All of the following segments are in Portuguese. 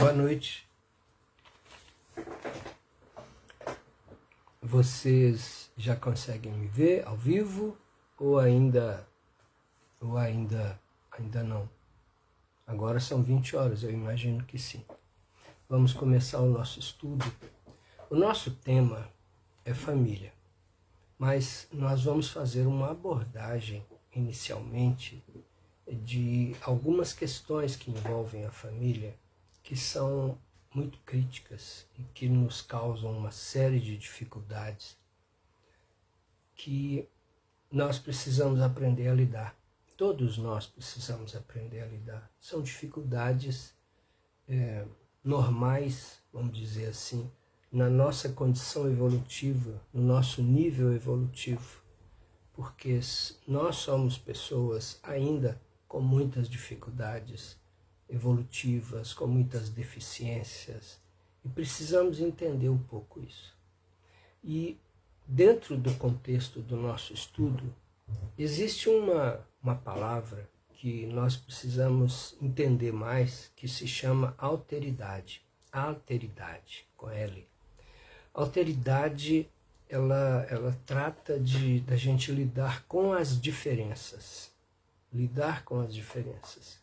Boa noite. Vocês já conseguem me ver ao vivo ou ainda não? Agora são 20 horas, eu imagino que sim. Vamos começar o nosso estudo. O nosso tema é família, mas nós vamos fazer uma abordagem inicialmente de algumas questões que envolvem a família que são muito críticas e que nos causam uma série de dificuldades que nós precisamos aprender a lidar. Todos nós precisamos aprender a lidar. São dificuldades normais, vamos dizer assim, na nossa condição evolutiva, no nosso nível evolutivo, porque nós somos pessoas ainda com muitas dificuldades evolutivas, com muitas deficiências, e precisamos entender um pouco isso. E dentro do contexto do nosso estudo, existe uma palavra que nós precisamos entender mais, que se chama alteridade. Alteridade, com L. Alteridade, ela trata da gente lidar com as diferenças. Lidar com as diferenças.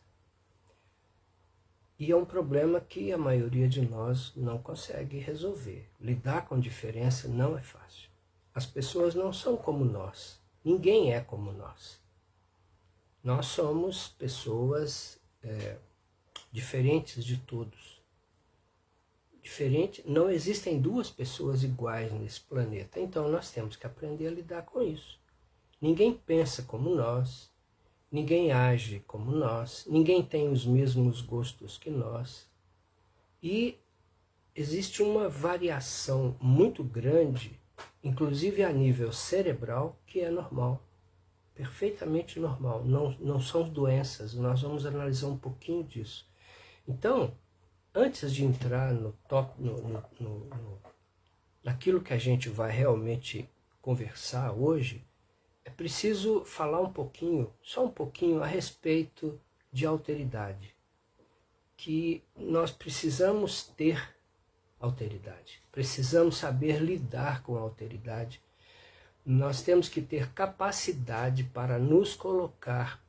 E é um problema que a maioria de nós não consegue resolver. Lidar com diferença não é fácil. As pessoas não são como nós. Ninguém é como nós. Nós somos pessoas diferentes de todos. Não existem duas pessoas iguais nesse planeta. Então nós temos que aprender a lidar com isso. Ninguém pensa como nós. Ninguém age como nós, ninguém tem os mesmos gostos que nós. E existe uma variação muito grande, inclusive a nível cerebral, que é normal, perfeitamente normal. Não são doenças, nós vamos analisar um pouquinho disso. Então, antes de entrar naquilo que a gente vai realmente conversar hoje, é preciso falar um pouquinho, só um pouquinho, a respeito de alteridade. Que nós precisamos ter alteridade. Precisamos saber lidar com a alteridade. Nós temos que ter capacidade para nos colocar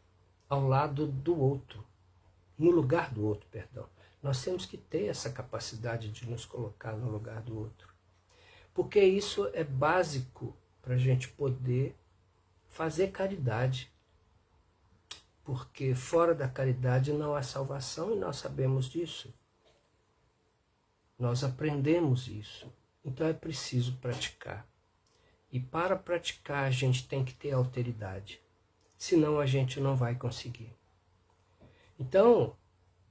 ao lado do outro. No lugar do outro, perdão. Nós temos que ter essa capacidade de nos colocar no lugar do outro. Porque isso é básico para a gente poder fazer caridade, porque fora da caridade não há salvação e nós sabemos disso. Nós aprendemos isso, então é preciso praticar. E para praticar a gente tem que ter alteridade, senão a gente não vai conseguir. Então,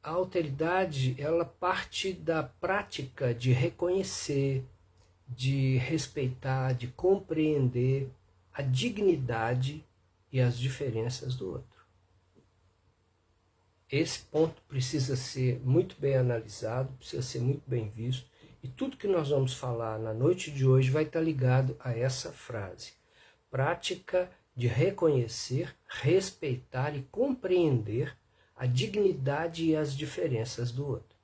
a alteridade, ela parte da prática de reconhecer, de respeitar, de compreender a dignidade e as diferenças do outro. Esse ponto precisa ser muito bem analisado, precisa ser muito bem visto, e tudo que nós vamos falar na noite de hoje vai estar ligado a essa frase. Prática de reconhecer, respeitar e compreender a dignidade e as diferenças do outro.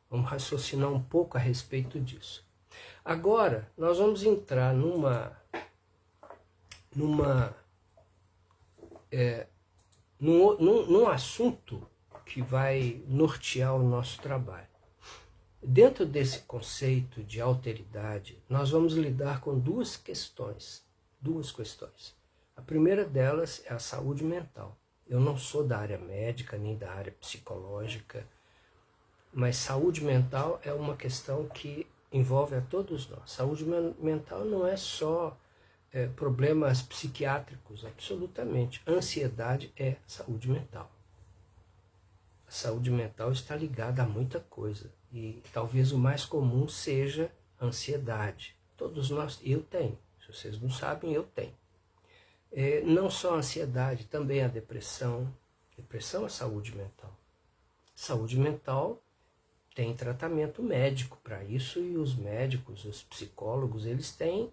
Vamos raciocinar um pouco a respeito disso. Agora, nós vamos entrar num assunto que vai nortear o nosso trabalho. Dentro desse conceito de alteridade, nós vamos lidar com duas questões. A primeira delas é a saúde mental. Eu não sou da área médica, nem da área psicológica, mas saúde mental é uma questão que envolve a todos nós. Saúde mental não é só problemas psiquiátricos, absolutamente. Ansiedade é saúde mental. A saúde mental está ligada a muita coisa. E talvez o mais comum seja a ansiedade. Todos nós, eu tenho. Se vocês não sabem, eu tenho. Não só a ansiedade, também a depressão. Depressão é saúde mental. Saúde mental tem tratamento médico para isso, e os médicos, os psicólogos, eles têm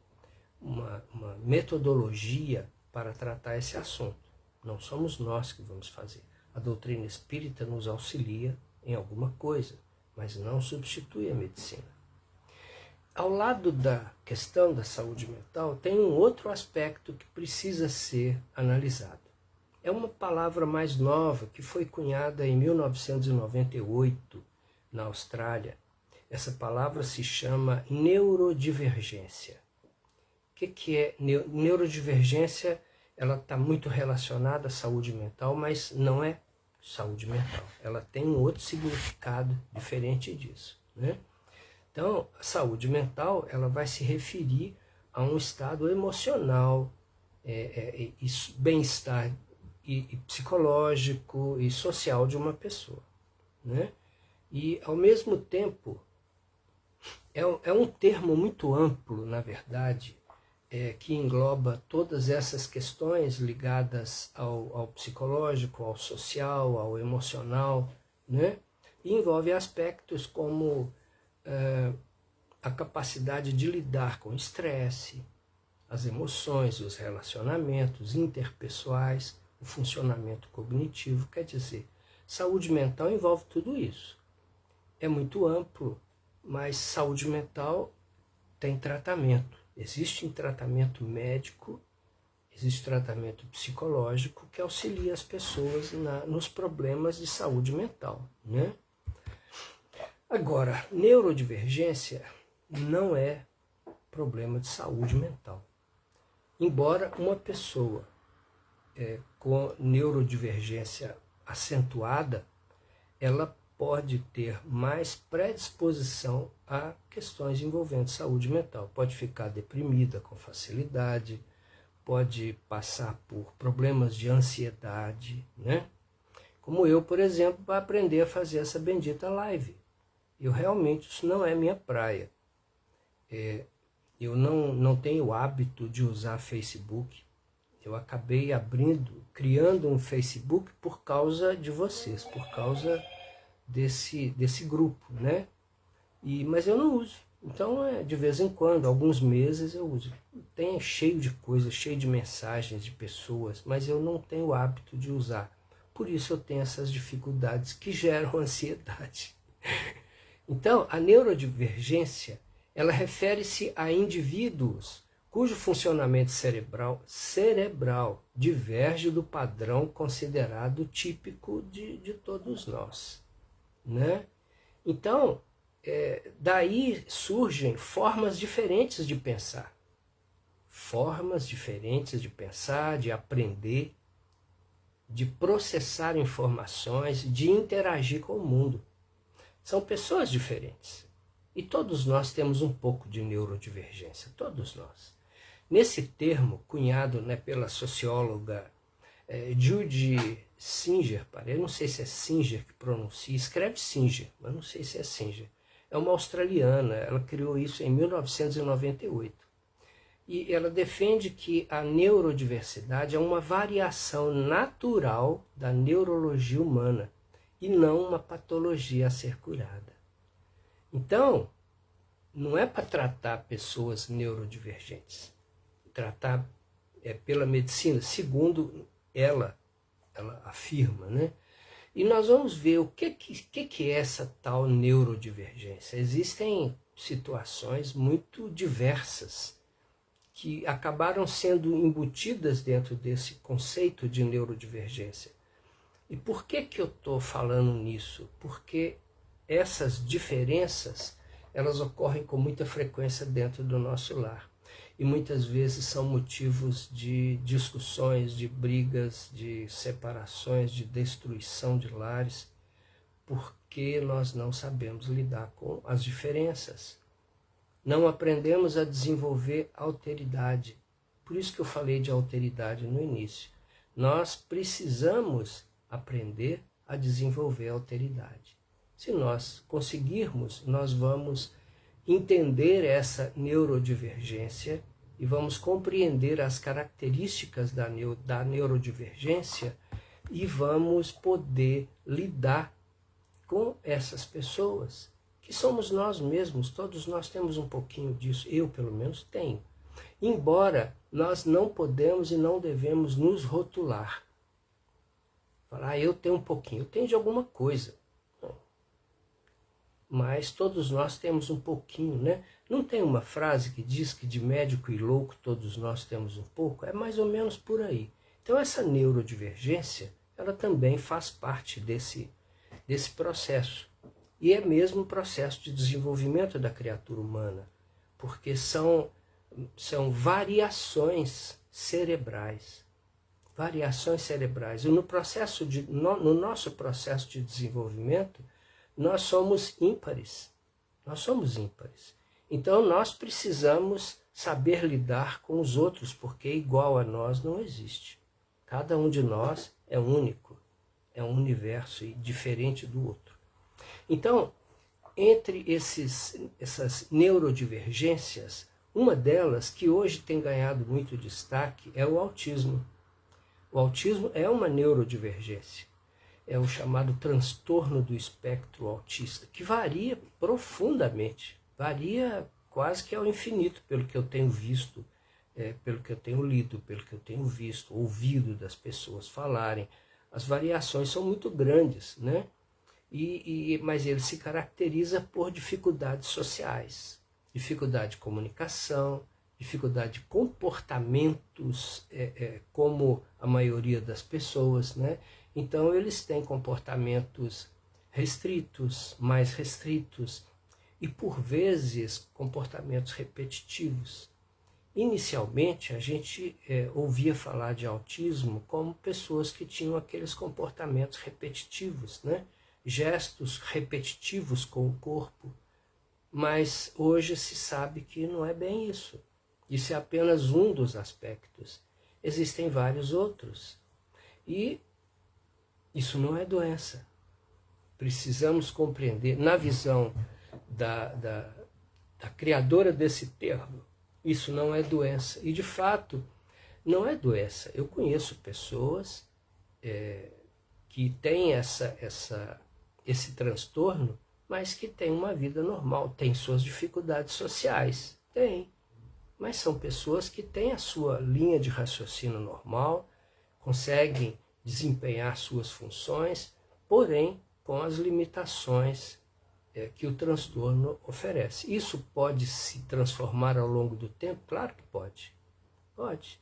uma metodologia para tratar esse assunto. Não somos nós que vamos fazer. A doutrina espírita nos auxilia em alguma coisa, mas não substitui a medicina. Ao lado da questão da saúde mental, tem um outro aspecto que precisa ser analisado. É uma palavra mais nova que foi cunhada em 1998 na Austrália. Essa palavra se chama neurodivergência. O que é neurodivergência? Ela está muito relacionada à saúde mental, mas não é saúde mental. Ela tem um outro significado diferente disso, né? Então, a saúde mental ela vai se referir a um estado emocional, bem-estar e psicológico e social de uma pessoa, né? E, ao mesmo tempo, é um termo muito amplo, na verdade, que engloba todas essas questões ligadas ao psicológico, ao social, ao emocional, né? E envolve aspectos como a capacidade de lidar com o estresse, as emoções, os relacionamentos interpessoais, o funcionamento cognitivo. Quer dizer, saúde mental envolve tudo isso. É muito amplo, mas saúde mental tem tratamento. Existe tratamento médico, existe tratamento psicológico que auxilia as pessoas nos problemas de saúde mental, né? Agora, neurodivergência não é problema de saúde mental. Embora uma pessoa com neurodivergência acentuada, ela pode ter mais predisposição a questões envolvendo saúde mental. Pode ficar deprimida com facilidade, pode passar por problemas de ansiedade, né? Como eu, por exemplo, para aprender a fazer essa bendita live. Isso não é minha praia. Eu não tenho o hábito de usar Facebook. Eu acabei criando um Facebook por causa de vocês, por causa desse grupo, né? Mas eu não uso. Então, de vez em quando, alguns meses eu uso. Tem cheio de coisas, cheio de mensagens de pessoas, mas eu não tenho o hábito de usar. Por isso eu tenho essas dificuldades que geram ansiedade. Então, a neurodivergência, ela refere-se a indivíduos cujo funcionamento cerebral diverge do padrão considerado típico de todos nós, né? Então, daí surgem formas diferentes de pensar, de aprender, de processar informações, de interagir com o mundo. São pessoas diferentes. E todos nós temos um pouco de neurodivergência, todos nós. Nesse termo, cunhado, né, pela socióloga Judy Singer, eu não sei se é Singer que pronuncia, escreve Singer, mas não sei se é Singer. É uma australiana, ela criou isso em 1998. E ela defende que a neurodiversidade é uma variação natural da neurologia humana e não uma patologia a ser curada. Então, não é para tratar pessoas neurodivergentes. Tratar pela medicina, segundo ela afirma, né? E nós vamos ver o que é essa tal neurodivergência. Existem situações muito diversas que acabaram sendo embutidas dentro desse conceito de neurodivergência. E por que eu estou falando nisso? Porque essas diferenças, elas ocorrem com muita frequência dentro do nosso lar. E muitas vezes são motivos de discussões, de brigas, de separações, de destruição de lares, porque nós não sabemos lidar com as diferenças. Não aprendemos a desenvolver alteridade. Por isso que eu falei de alteridade no início. Nós precisamos aprender a desenvolver alteridade. Se nós conseguirmos, nós vamos entender essa neurodivergência e vamos compreender as características da neurodivergência e vamos poder lidar com essas pessoas, que somos nós mesmos. Todos nós temos um pouquinho disso, eu pelo menos tenho. Embora nós não podemos e não devemos nos rotular. Falar, eu tenho um pouquinho, eu tenho de alguma coisa. mas todos nós temos um pouquinho, né? Não tem uma frase que diz que de médico e louco todos nós temos um pouco? É mais ou menos por aí. Então essa neurodivergência, ela também faz parte desse processo. E é mesmo um processo de desenvolvimento da criatura humana, porque são variações cerebrais. Variações cerebrais. E no nosso processo de desenvolvimento, nós somos ímpares. Nós somos ímpares. Então nós precisamos saber lidar com os outros, porque igual a nós não existe. Cada um de nós é único, é um universo diferente do outro. Então, entre essas neurodivergências, uma delas que hoje tem ganhado muito destaque é o autismo. O autismo é uma neurodivergência. É o chamado transtorno do espectro autista, que varia profundamente, varia quase que ao infinito, pelo que eu tenho visto, pelo que eu tenho lido, pelo que eu tenho visto, ouvido das pessoas falarem. As variações são muito grandes, né? Mas ele se caracteriza por dificuldades sociais, dificuldade de comunicação, dificuldade de comportamentos como a maioria das pessoas, né? Então eles têm comportamentos restritos, mais restritos e por vezes comportamentos repetitivos. Inicialmente a gente ouvia falar de autismo como pessoas que tinham aqueles comportamentos repetitivos, né? Gestos repetitivos com o corpo, mas hoje se sabe que não é bem isso. Isso é apenas um dos aspectos. Existem vários outros. E isso não é doença. Precisamos compreender, na visão da criadora desse termo, isso não é doença. E de fato, não é doença. Eu conheço pessoas que têm esse transtorno, mas que têm uma vida normal, têm suas dificuldades sociais. Tem. Mas são pessoas que têm a sua linha de raciocínio normal, conseguem desempenhar suas funções, porém com as limitações que o transtorno oferece. Isso pode se transformar ao longo do tempo? Claro que pode. Pode.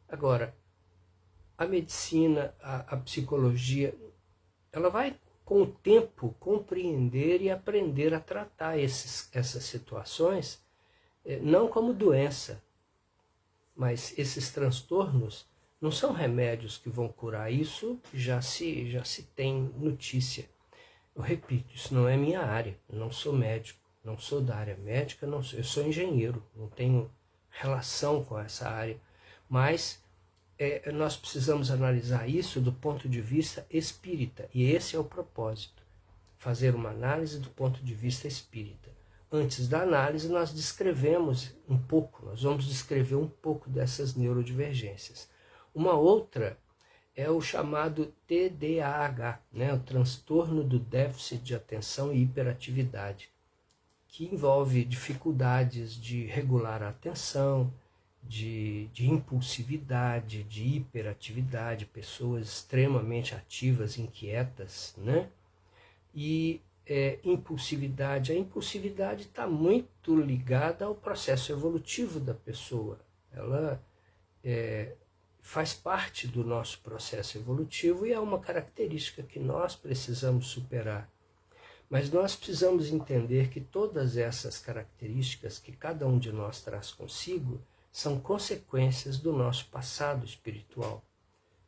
Agora, a medicina, a psicologia, ela vai com o tempo compreender e aprender a tratar essas situações, não como doença, mas esses transtornos não são remédios que vão curar. Isso já se tem notícia. Eu repito, isso não é minha área, eu não sou médico, não sou da área médica, eu sou engenheiro, não tenho relação com essa área, mas nós precisamos analisar isso do ponto de vista espírita, e esse é o propósito, fazer uma análise do ponto de vista espírita. Antes da análise, nós descrevemos um pouco, nós vamos descrever um pouco dessas neurodivergências. Uma outra é o chamado TDAH, né? O transtorno do déficit de atenção e hiperatividade, que envolve dificuldades de regular a atenção, de impulsividade, de hiperatividade, pessoas extremamente ativas, inquietas, né? E impulsividade. A impulsividade está muito ligada ao processo evolutivo da pessoa. Ela faz parte do nosso processo evolutivo e é uma característica que nós precisamos superar. Mas nós precisamos entender que todas essas características que cada um de nós traz consigo são consequências do nosso passado espiritual.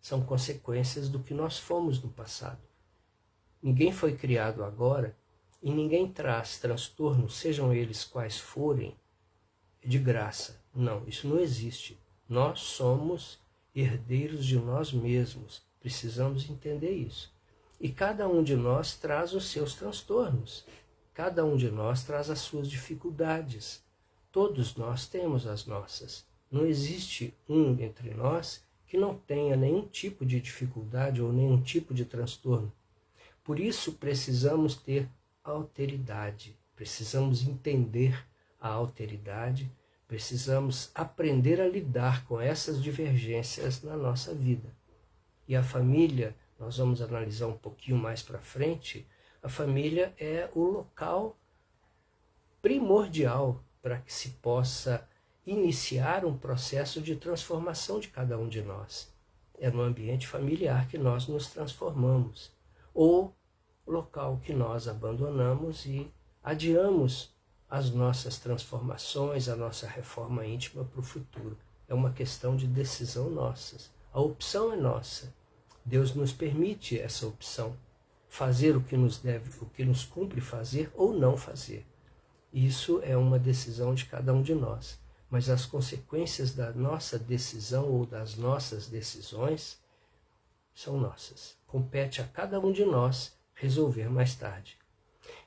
São consequências do que nós fomos no passado. Ninguém foi criado agora e ninguém traz transtornos, sejam eles quais forem, de graça. Não, isso não existe. Nós somos herdeiros de nós mesmos. Precisamos entender isso. E cada um de nós traz os seus transtornos. Cada um de nós traz as suas dificuldades. Todos nós temos as nossas. Não existe um entre nós que não tenha nenhum tipo de dificuldade ou nenhum tipo de transtorno. Por isso precisamos ter alteridade, precisamos entender a alteridade, precisamos aprender a lidar com essas divergências na nossa vida. E a família, nós vamos analisar um pouquinho mais para frente, A família é o local primordial para que se possa iniciar um processo de transformação de cada um de nós. É no ambiente familiar que nós nos transformamos, ou local que nós abandonamos e adiamos as nossas transformações, a nossa reforma íntima para o futuro. É uma questão de decisão nossa. A opção é nossa. Deus nos permite essa opção, fazer o que nos cumpre fazer ou não fazer. Isso é uma decisão de cada um de nós. Mas as consequências da nossa decisão ou das nossas decisões são nossas. Compete a cada um de nós resolver mais tarde.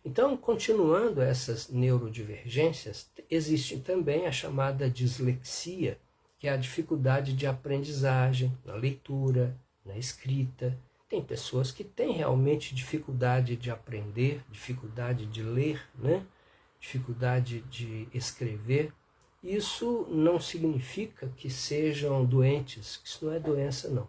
Então, continuando essas neurodivergências, existe também a chamada dislexia, que é a dificuldade de aprendizagem na leitura, na escrita. Tem pessoas que têm realmente dificuldade de aprender, dificuldade de ler, né? Dificuldade de escrever. Isso não significa que sejam doentes, isso não é doença não.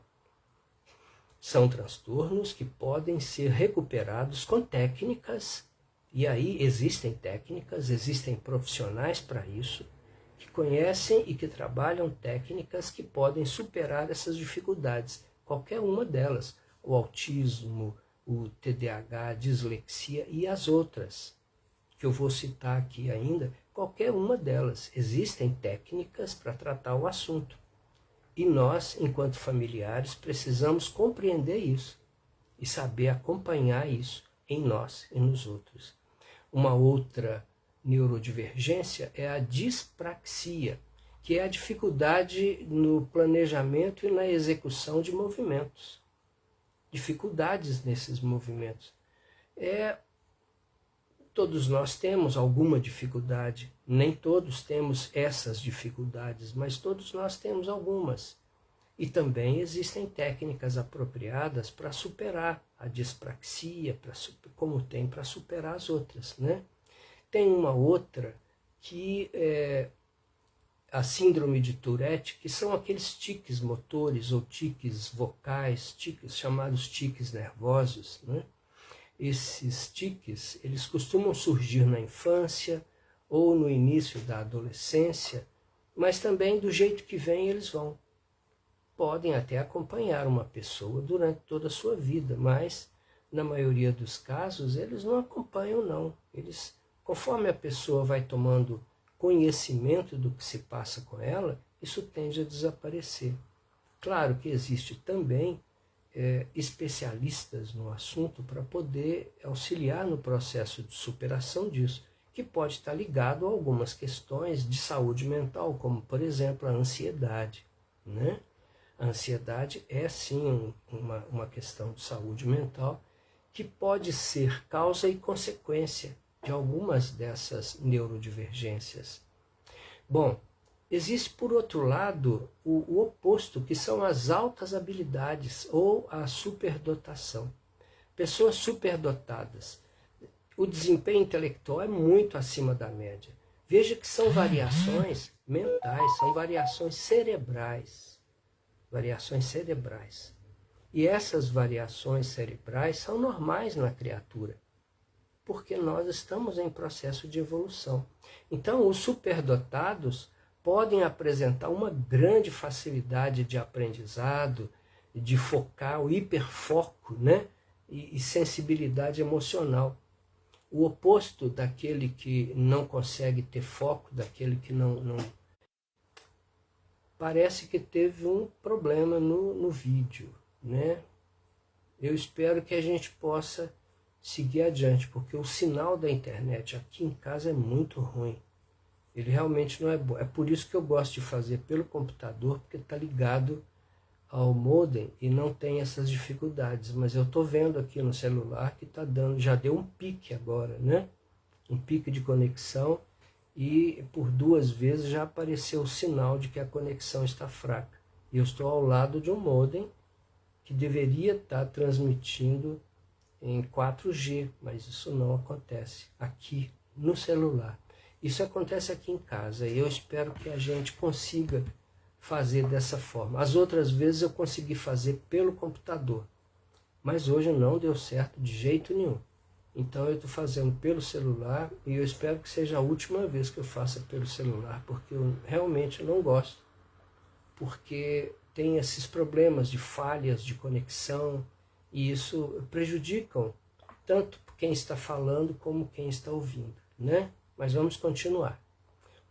São transtornos que podem ser recuperados com técnicas, e aí existem técnicas, existem profissionais para isso, que conhecem e que trabalham técnicas que podem superar essas dificuldades, qualquer uma delas, o autismo, o TDAH, a dislexia e as outras, que eu vou citar aqui ainda. Qualquer uma delas. Existem técnicas para tratar o assunto. E nós, enquanto familiares, precisamos compreender isso e saber acompanhar isso em nós e nos outros. Uma outra neurodivergência é a dispraxia, que é a dificuldade no planejamento e na execução de movimentos. Dificuldades nesses movimentos. Todos nós temos alguma dificuldade, nem todos temos essas dificuldades, mas todos nós temos algumas. E também existem técnicas apropriadas para superar a dispraxia, como tem para superar as outras, né? Tem uma outra que é a síndrome de Tourette, que são aqueles tiques motores ou tiques vocais, chamados tiques nervosos, né? Esses tiques, eles costumam surgir na infância ou no início da adolescência, mas também do jeito que vem eles vão. Podem até acompanhar uma pessoa durante toda a sua vida, mas na maioria dos casos eles não acompanham não. Eles, conforme a pessoa vai tomando conhecimento do que se passa com ela, isso tende a desaparecer. Claro que existe também especialistas no assunto para poder auxiliar no processo de superação disso, que pode estar ligado a algumas questões de saúde mental, como, por exemplo, a ansiedade, né? A ansiedade é, sim, uma questão de saúde mental que pode ser causa e consequência de algumas dessas neurodivergências. Bom, existe, por outro lado, o oposto, que são as altas habilidades ou a superdotação. Pessoas superdotadas. O desempenho intelectual é muito acima da média. Veja que são variações mentais, são variações cerebrais. Variações cerebrais. E essas variações cerebrais são normais na criatura, porque nós estamos em processo de evolução. Então, os superdotados podem apresentar uma grande facilidade de aprendizado, de focar, o hiperfoco, né? e sensibilidade emocional. O oposto daquele que não consegue ter foco, daquele que não parece que teve um problema no vídeo, né? Eu espero que a gente possa seguir adiante, porque o sinal da internet aqui em casa é muito ruim. Ele realmente não é bom. É por isso que eu gosto de fazer pelo computador, porque está ligado ao modem e não tem essas dificuldades. Mas eu estou vendo aqui no celular que está dando, já deu um pique agora, né? Um pique de conexão, e por 2 vezes já apareceu o sinal de que a conexão está fraca. E eu estou ao lado de um modem que deveria estar transmitindo em 4G, mas isso não acontece aqui no celular. Isso acontece aqui em casa e eu espero que a gente consiga fazer dessa forma. As outras vezes eu consegui fazer pelo computador, mas hoje não deu certo de jeito nenhum. Então eu estou fazendo pelo celular e eu espero que seja a última vez que eu faça pelo celular, porque eu realmente não gosto, porque tem esses problemas de falhas de conexão e isso prejudicam tanto quem está falando como quem está ouvindo, né? Mas vamos continuar.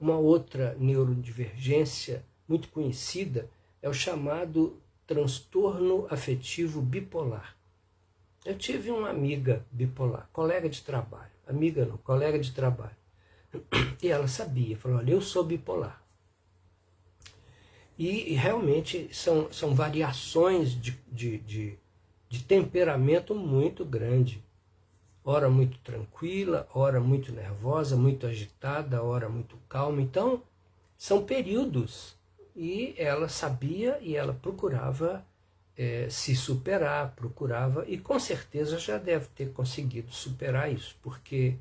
Uma outra neurodivergência muito conhecida é o chamado transtorno afetivo bipolar. Eu tive uma amiga bipolar, colega de trabalho, amiga não, colega de trabalho, e ela sabia, falou, olha, eu sou bipolar. E realmente são variações de temperamento muito grande. Ora muito tranquila, ora muito nervosa, muito agitada, ora muito calma. Então, são períodos. E ela sabia e ela procurava se superar, procurava, e com certeza já deve ter conseguido superar isso, porque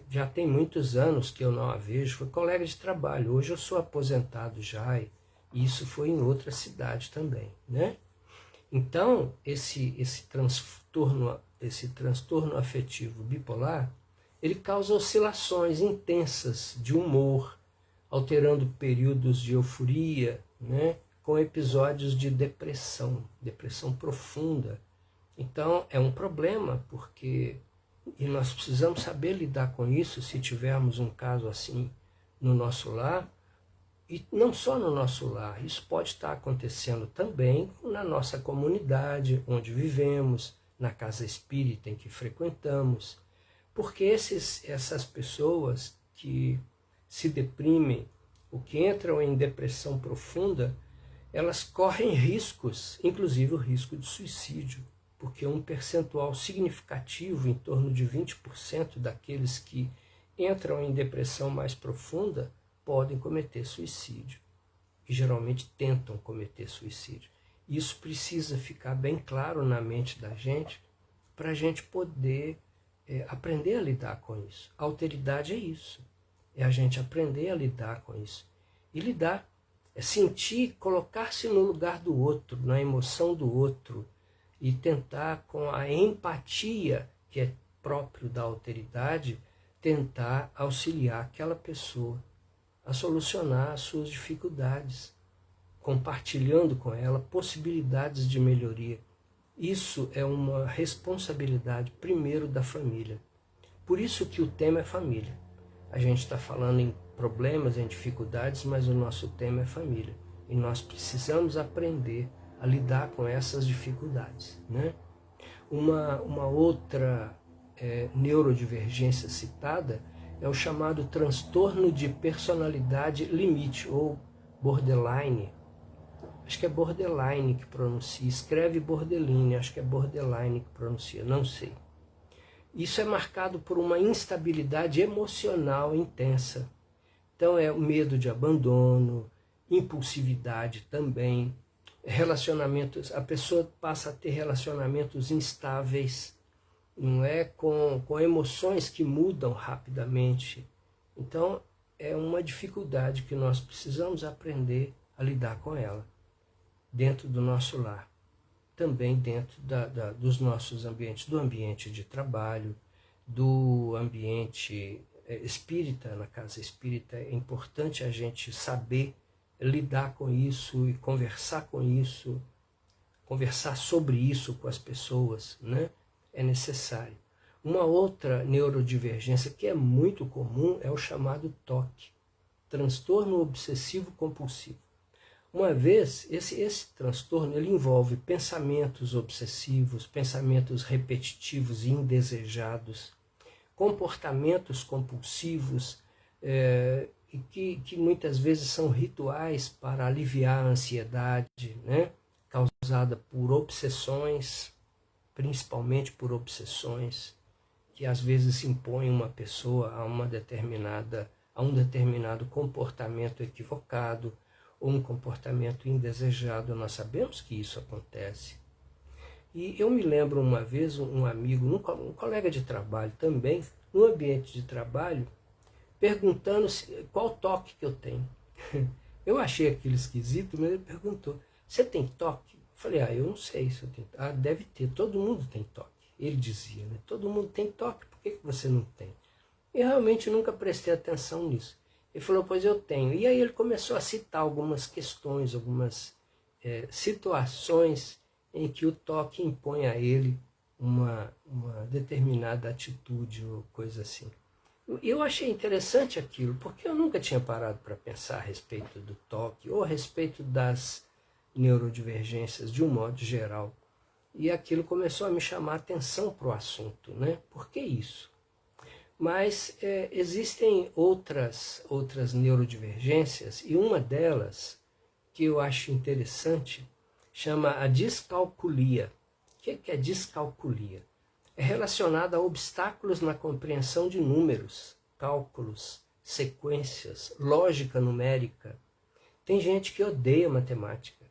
já tem muitos anos que eu não a vejo, foi colega de trabalho, hoje eu sou aposentado já, e isso foi em outra cidade também, né? Então, esse transtorno afetivo bipolar, ele causa oscilações intensas de humor, alterando períodos de euforia, né, com episódios de depressão profunda. Então, é um problema, porque e nós precisamos saber lidar com isso se tivermos um caso assim no nosso lar, e não só no nosso lar, isso pode estar acontecendo também na nossa comunidade, onde vivemos, na casa espírita em que frequentamos, porque essas pessoas que se deprimem, ou que entram em depressão profunda, elas correm riscos, inclusive o risco de suicídio, porque um percentual significativo, em torno de 20% daqueles que entram em depressão mais profunda, podem cometer suicídio, e geralmente tentam cometer suicídio. Isso precisa ficar bem claro na mente da gente, para a gente poder aprender a lidar com isso. A alteridade é isso, é a gente aprender a lidar com isso. E lidar é sentir, colocar-se no lugar do outro, na emoção do outro, e tentar, com a empatia que é próprio da alteridade, tentar auxiliar aquela pessoa a solucionar as suas dificuldades, compartilhando com ela possibilidades de melhoria. Isso é uma responsabilidade, primeiro, da família. Por isso que o tema é família. A gente está falando em problemas, em dificuldades, mas o nosso tema é família. E nós precisamos aprender a lidar com essas dificuldades, né? Uma outra neurodivergência citada é o chamado transtorno de personalidade limite, ou borderline. Acho que é borderline que pronuncia, escreve borderline, acho que é borderline que pronuncia, não sei. Isso é marcado por uma instabilidade emocional intensa. Então é o medo de abandono, impulsividade também, relacionamentos, a pessoa passa a ter relacionamentos instáveis, não é, com emoções que mudam rapidamente. Então, é uma dificuldade que nós precisamos aprender a lidar com ela, dentro do nosso lar, também dentro dos nossos ambientes, do ambiente de trabalho, do ambiente espírita, na casa espírita. É importante a gente saber lidar com isso e conversar com isso, conversar sobre isso com as pessoas, né? É necessário. Uma outra neurodivergência que é muito comum é o chamado TOC, transtorno obsessivo compulsivo. Uma vez, esse transtorno ele envolve pensamentos obsessivos, pensamentos repetitivos e indesejados, comportamentos compulsivos, que muitas vezes são rituais para aliviar a ansiedade, né, causada por obsessões, principalmente por obsessões, que às vezes impõem uma pessoa a um determinado comportamento equivocado, ou um comportamento indesejado. Nós sabemos que isso acontece. E eu me lembro uma vez, um amigo, um colega de trabalho também, no ambiente de trabalho, perguntando qual toque que eu tenho. Eu achei aquilo esquisito, mas ele perguntou, você tem toque? Eu falei, eu não sei se eu tenho. Deve ter, todo mundo tem toque. Ele dizia, né? Todo mundo tem toque, por que você não tem? Eu realmente nunca prestei atenção nisso. Ele falou, pois eu tenho. E aí ele começou a citar algumas questões, algumas situações em que o toque impõe a ele uma determinada atitude ou coisa assim. Eu achei interessante aquilo, porque eu nunca tinha parado para pensar a respeito do toque ou a respeito das neurodivergências de um modo geral. E aquilo começou a me chamar a atenção para o assunto, né? Por que isso? Mas existem outras neurodivergências, e uma delas, que eu acho interessante, chama a descalculia. O que é descalculia? É relacionada a obstáculos na compreensão de números, cálculos, sequências, lógica numérica. Tem gente que odeia matemática,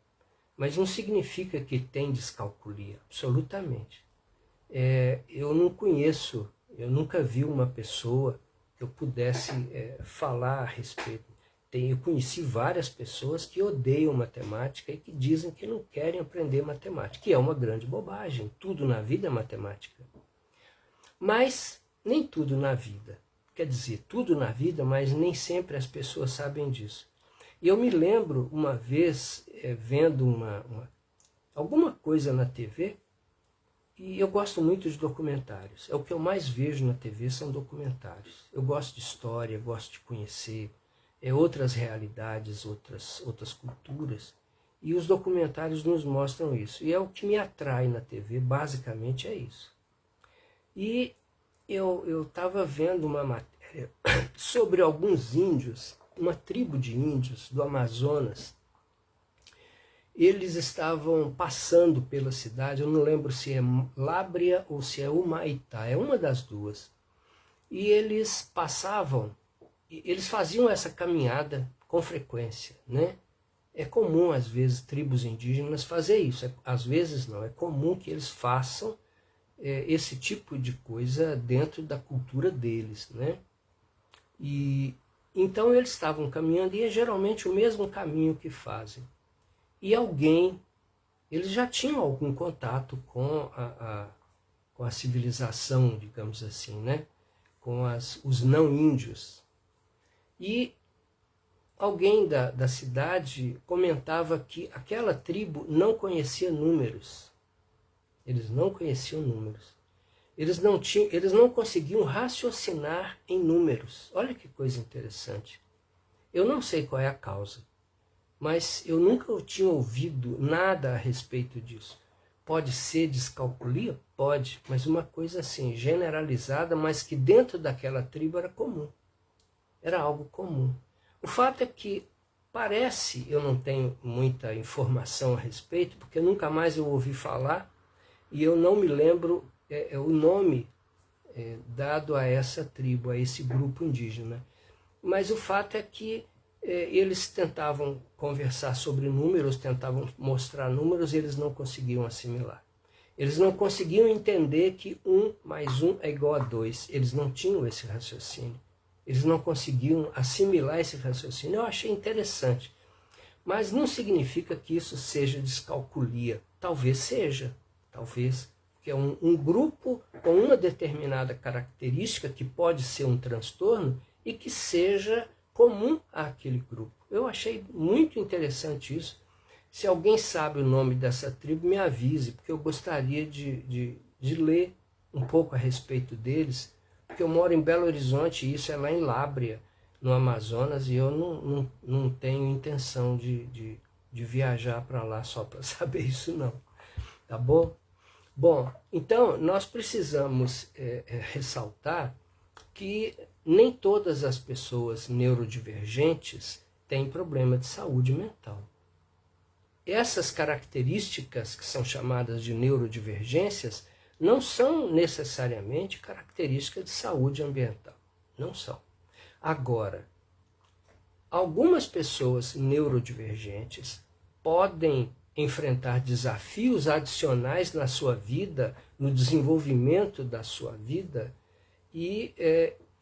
mas não significa que tem descalculia, absolutamente. Eu não conheço, eu nunca vi uma pessoa que eu pudesse falar a respeito. Eu conheci várias pessoas que odeiam matemática e que dizem que não querem aprender matemática, que é uma grande bobagem. Tudo na vida é matemática. Mas nem tudo na vida. Quer dizer, tudo na vida, mas nem sempre as pessoas sabem disso. E eu me lembro uma vez vendo alguma coisa na TV, e eu gosto muito de documentários. É o que eu mais vejo na TV, são documentários. Eu gosto de história, gosto de conhecer outras realidades, outras culturas. E os documentários nos mostram isso. E é o que me atrai na TV, basicamente é isso. E eu estava vendo uma matéria sobre alguns índios, uma tribo de índios do Amazonas. Eles estavam passando pela cidade, eu não lembro se é Lábrea ou se é Humaitá, é uma das duas. E eles passavam, eles faziam essa caminhada com frequência, né? É comum, às vezes, tribos indígenas fazer isso. Às vezes não, é comum que eles façam esse tipo de coisa dentro da cultura deles, né? E então eles estavam caminhando e é geralmente o mesmo caminho que fazem. E eles já tinham algum contato com a civilização, digamos assim, né? Com os não índios. E alguém da cidade comentava que aquela tribo não conhecia números. Eles não conheciam números. Eles não conseguiam raciocinar em números. Olha que coisa interessante. Eu não sei qual é a causa, mas eu nunca tinha ouvido nada a respeito disso. Pode ser descalculia? Pode, mas uma coisa assim, generalizada, mas que dentro daquela tribo era comum. Era algo comum. O fato é que parece, eu não tenho muita informação a respeito, porque nunca mais eu ouvi falar, e eu não me lembro o nome dado a essa tribo, a esse grupo indígena. Mas o fato é que eles tentavam conversar sobre números, tentavam mostrar números, e eles não conseguiam assimilar. Eles não conseguiam entender que 1 mais 1 é igual a 2. Eles não tinham esse raciocínio. Eles não conseguiam assimilar esse raciocínio. Eu achei interessante. Mas não significa que isso seja descalculia. Talvez seja. Talvez, que é um grupo com uma determinada característica que pode ser um transtorno e que seja comum àquele grupo. Eu achei muito interessante isso. Se alguém sabe o nome dessa tribo, me avise, porque eu gostaria de ler um pouco a respeito deles, porque eu moro em Belo Horizonte e isso é lá em Lábrea, no Amazonas, e eu não tenho intenção de viajar para lá só para saber isso não. Tá bom? Bom, então nós precisamos ressaltar que nem todas as pessoas neurodivergentes têm problema de saúde mental. Essas características que são chamadas de neurodivergências não são necessariamente características de saúde ambiental. Não são. Agora, algumas pessoas neurodivergentes podem enfrentar desafios adicionais na sua vida, no desenvolvimento da sua vida e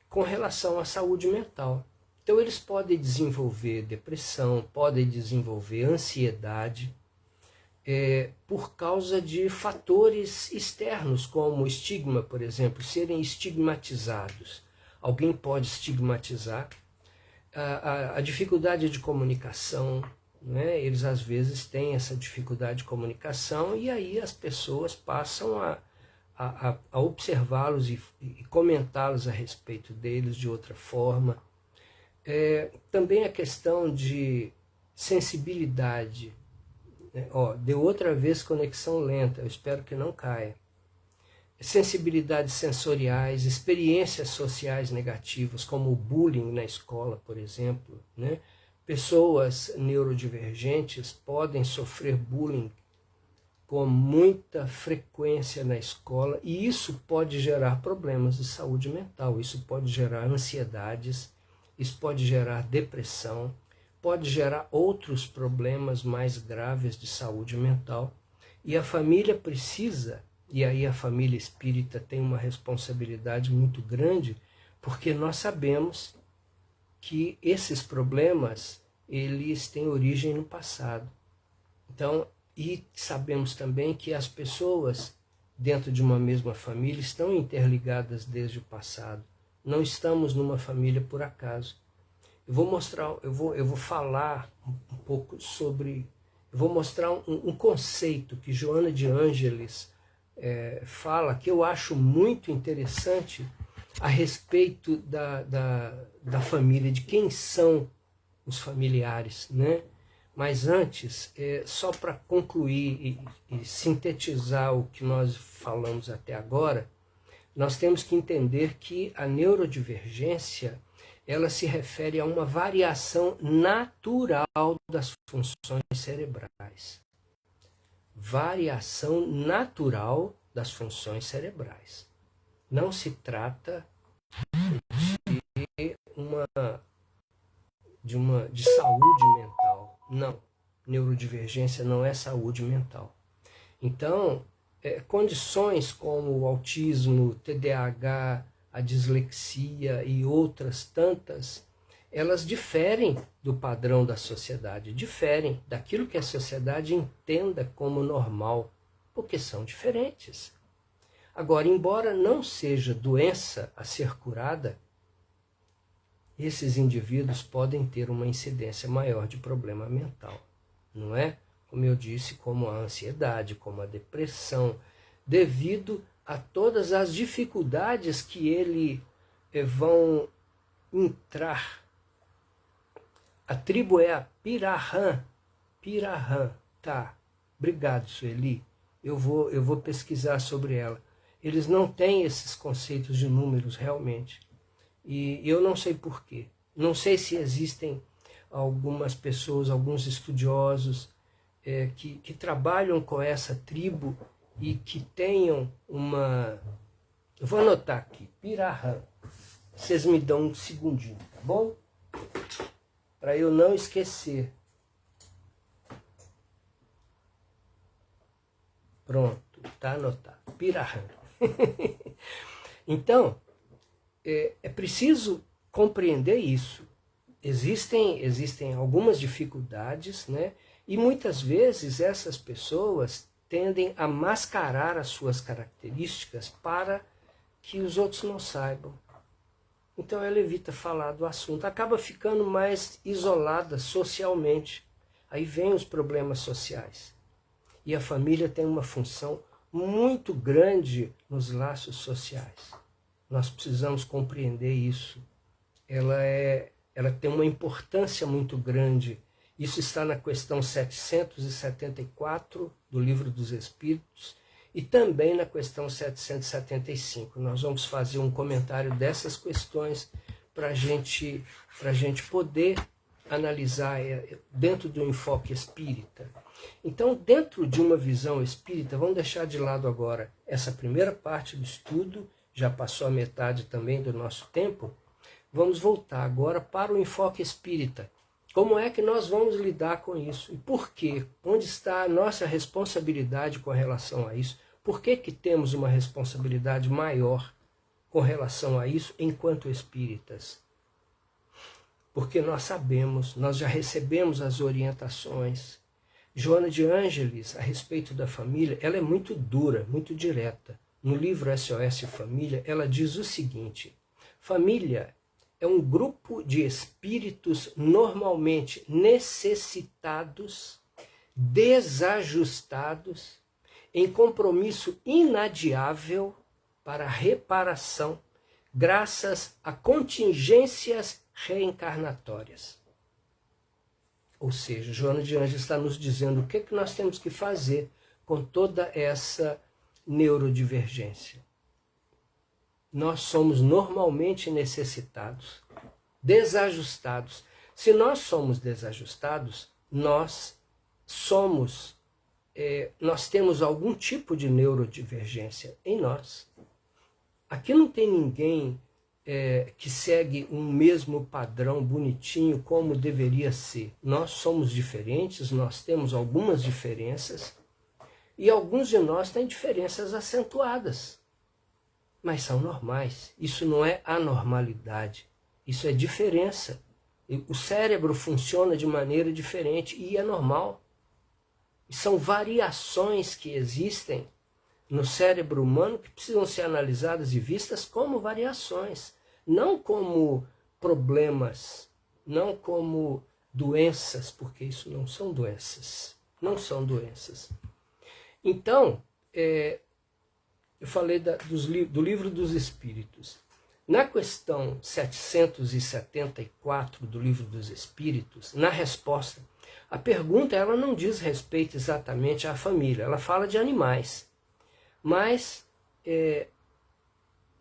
com relação à saúde mental. Então eles podem desenvolver depressão, podem desenvolver ansiedade, por causa de fatores externos, como o estigma, por exemplo, serem estigmatizados. Alguém pode estigmatizar a dificuldade de comunicação, né? Eles às vezes têm essa dificuldade de comunicação e aí as pessoas passam a observá-los e comentá-los a respeito deles de outra forma. Também a questão de sensibilidade. Deu outra vez conexão lenta, eu espero que não caia. Sensibilidades sensoriais, experiências sociais negativas, como o bullying na escola, por exemplo, né? Pessoas neurodivergentes podem sofrer bullying com muita frequência na escola e isso pode gerar problemas de saúde mental, isso pode gerar ansiedades, isso pode gerar depressão, pode gerar outros problemas mais graves de saúde mental. E a família precisa, e aí a família espírita tem uma responsabilidade muito grande, porque nós sabemos que esses problemas, eles têm origem no passado. Então, e sabemos também que as pessoas dentro de uma mesma família estão interligadas desde o passado. Não estamos numa família por acaso. Eu vou falar um pouco sobre, eu vou mostrar um conceito que Joana de Ângeles fala, que eu acho muito interessante a respeito da família, de quem são os familiares, né? Mas antes, só para concluir e sintetizar o que nós falamos até agora, nós temos que entender que a neurodivergência, ela se refere a uma variação natural das funções cerebrais. Variação natural das funções cerebrais. Não se trata de saúde mental. Não. Neurodivergência não é saúde mental. Então, condições como o autismo, o TDAH, a dislexia e outras tantas, elas diferem do padrão da sociedade, diferem daquilo que a sociedade entenda como normal, porque são diferentes. Agora, embora não seja doença a ser curada, esses indivíduos podem ter uma incidência maior de problema mental, não é? Como eu disse, como a ansiedade, como a depressão, devido a todas as dificuldades que ele vão entrar. A tribo é a Pirahã. Pirahã, tá. Obrigado, Sueli. Eu vou pesquisar sobre ela. Eles não têm esses conceitos de números realmente. E eu não sei porquê. Não sei se existem algumas pessoas, alguns estudiosos que trabalham com essa tribo e que tenham uma... Eu vou anotar aqui, Pirahã. Vocês me dão um segundinho, tá bom? Para eu não esquecer. Pronto, tá anotado. Pirahã. Então, é preciso compreender isso. Existem algumas dificuldades, né? E muitas vezes essas pessoas tendem a mascarar as suas características para que os outros não saibam. Então ela evita falar do assunto, acaba ficando mais isolada socialmente. Aí vem os problemas sociais. E a família tem uma função muito grande nos laços sociais. Nós precisamos compreender isso. Ela tem uma importância muito grande. Isso está na questão 774 do Livro dos Espíritos e também na questão 775. Nós vamos fazer um comentário dessas questões para a gente poder analisar dentro do enfoque espírita. Então, dentro de uma visão espírita, vamos deixar de lado agora essa primeira parte do estudo, já passou a metade também do nosso tempo, vamos voltar agora para o enfoque espírita. Como é que nós vamos lidar com isso? E por quê? Onde está a nossa responsabilidade com relação a isso? Por que temos uma responsabilidade maior com relação a isso enquanto espíritas? Porque nós sabemos, nós já recebemos as orientações, Joana de Ângeles, a respeito da família, ela é muito dura, muito direta. No livro SOS Família, ela diz o seguinte: família é um grupo de espíritos normalmente necessitados, desajustados, em compromisso inadiável para a reparação, graças a contingências reencarnatórias. Ou seja, Joana de Ângeles está nos dizendo o que nós temos que fazer com toda essa neurodivergência. Nós somos normalmente necessitados, desajustados. Se nós somos desajustados, nós temos algum tipo de neurodivergência em nós. Aqui não tem ninguém que segue um mesmo padrão bonitinho como deveria ser. Nós somos diferentes, nós temos algumas diferenças, e alguns de nós têm diferenças acentuadas, mas são normais. Isso não é anormalidade, isso é diferença. O cérebro funciona de maneira diferente e é normal. São variações que existem no cérebro humano que precisam ser analisadas e vistas como variações, não como problemas, não como doenças, porque isso não são doenças, não são doenças. Então, eu falei do Livro dos Espíritos. Na questão 774 do Livro dos Espíritos, na resposta, a pergunta ela não diz respeito exatamente à família, ela fala de animais. Mas,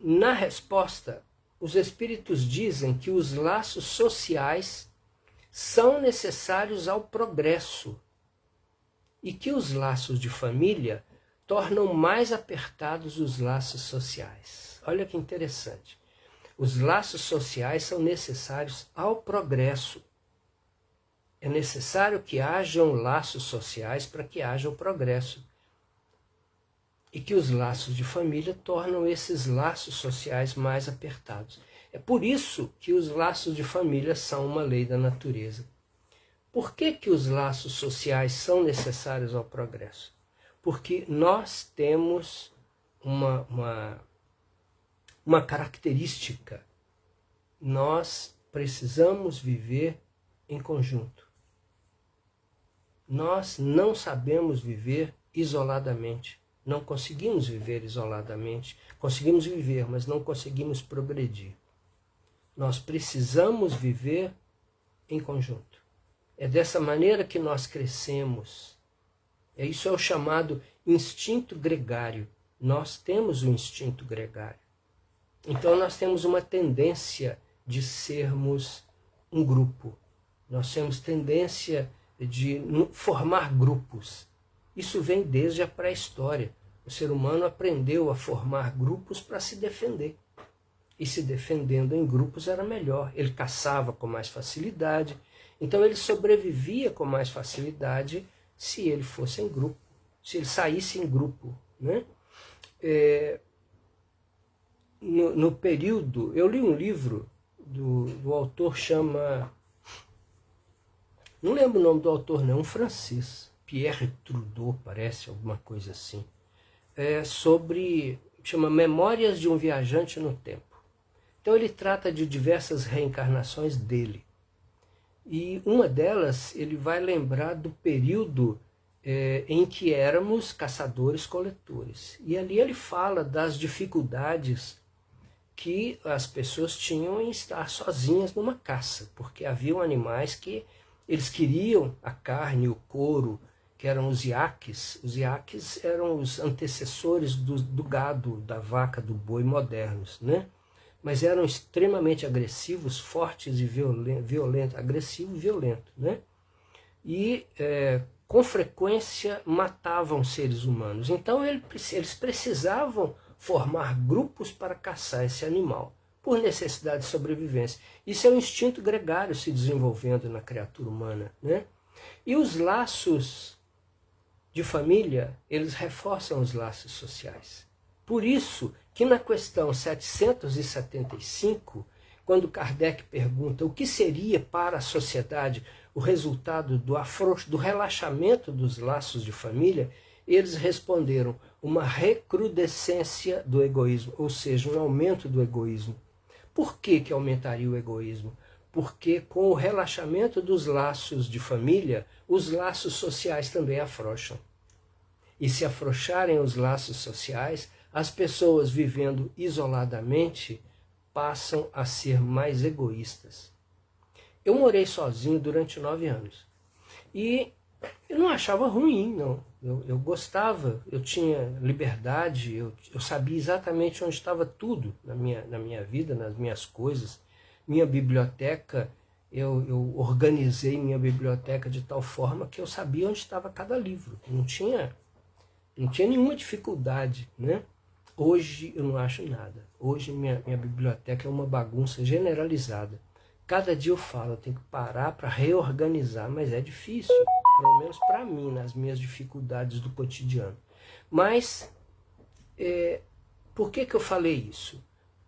na resposta, os espíritos dizem que os laços sociais são necessários ao progresso e que os laços de família tornam mais apertados os laços sociais. Olha que interessante. Os laços sociais são necessários ao progresso. É necessário que hajam laços sociais para que haja o progresso. E que os laços de família tornam esses laços sociais mais apertados. É por isso que os laços de família são uma lei da natureza. Por que os laços sociais são necessários ao progresso? Porque nós temos uma característica. Nós precisamos viver em conjunto. Nós não sabemos viver isoladamente. Não conseguimos viver isoladamente. Conseguimos viver, mas não conseguimos progredir. Nós precisamos viver em conjunto. É dessa maneira que nós crescemos. Isso é o chamado instinto gregário. Nós temos o instinto gregário. Então nós temos uma tendência de sermos um grupo. Nós temos tendência de formar grupos. Isso vem desde a pré-história. O ser humano aprendeu a formar grupos para se defender. E se defendendo em grupos era melhor. Ele caçava com mais facilidade. Então ele sobrevivia com mais facilidade se ele fosse em grupo, se ele saísse em grupo. Né? No período, eu li um livro do autor, chama... Não lembro o nome do autor, não, um francês. Pierre Trudeau, parece, alguma coisa assim. Chama Memórias de um Viajante no Tempo. Então ele trata de diversas reencarnações dele. E uma delas, ele vai lembrar do período em que éramos caçadores-coletores. E ali ele fala das dificuldades que as pessoas tinham em estar sozinhas numa caça, porque haviam animais que eles queriam a carne, o couro, que eram os iaques. Os iaques eram os antecessores do gado, da vaca, do boi modernos, né? Mas eram extremamente agressivos, fortes e violentos, agressivo e violento, né? E com frequência matavam seres humanos. Então eles precisavam formar grupos para caçar esse animal, por necessidade de sobrevivência. Isso é um instinto gregário se desenvolvendo na criatura humana, né? E os laços de família, eles reforçam os laços sociais. Por isso que na questão 775, quando Kardec pergunta o que seria para a sociedade o resultado do relaxamento dos laços de família, eles responderam uma recrudescência do egoísmo, ou seja, um aumento do egoísmo. Por que aumentaria o egoísmo? Porque com o relaxamento dos laços de família, os laços sociais também afrouxam. E se afrouxarem os laços sociais, as pessoas vivendo isoladamente passam a ser mais egoístas. Eu morei sozinho durante 9 anos. E eu não achava ruim, não. Eu gostava, eu tinha liberdade, eu sabia exatamente onde estava tudo na minha vida, nas minhas coisas. Minha biblioteca, eu organizei minha biblioteca de tal forma que eu sabia onde estava cada livro. Não tinha nenhuma dificuldade, né? Hoje eu não acho nada. Hoje minha biblioteca é uma bagunça generalizada. Cada dia eu falo, eu tenho que parar para reorganizar, mas é difícil, pelo menos para mim, nas minhas dificuldades do cotidiano. Mas, por que eu falei isso?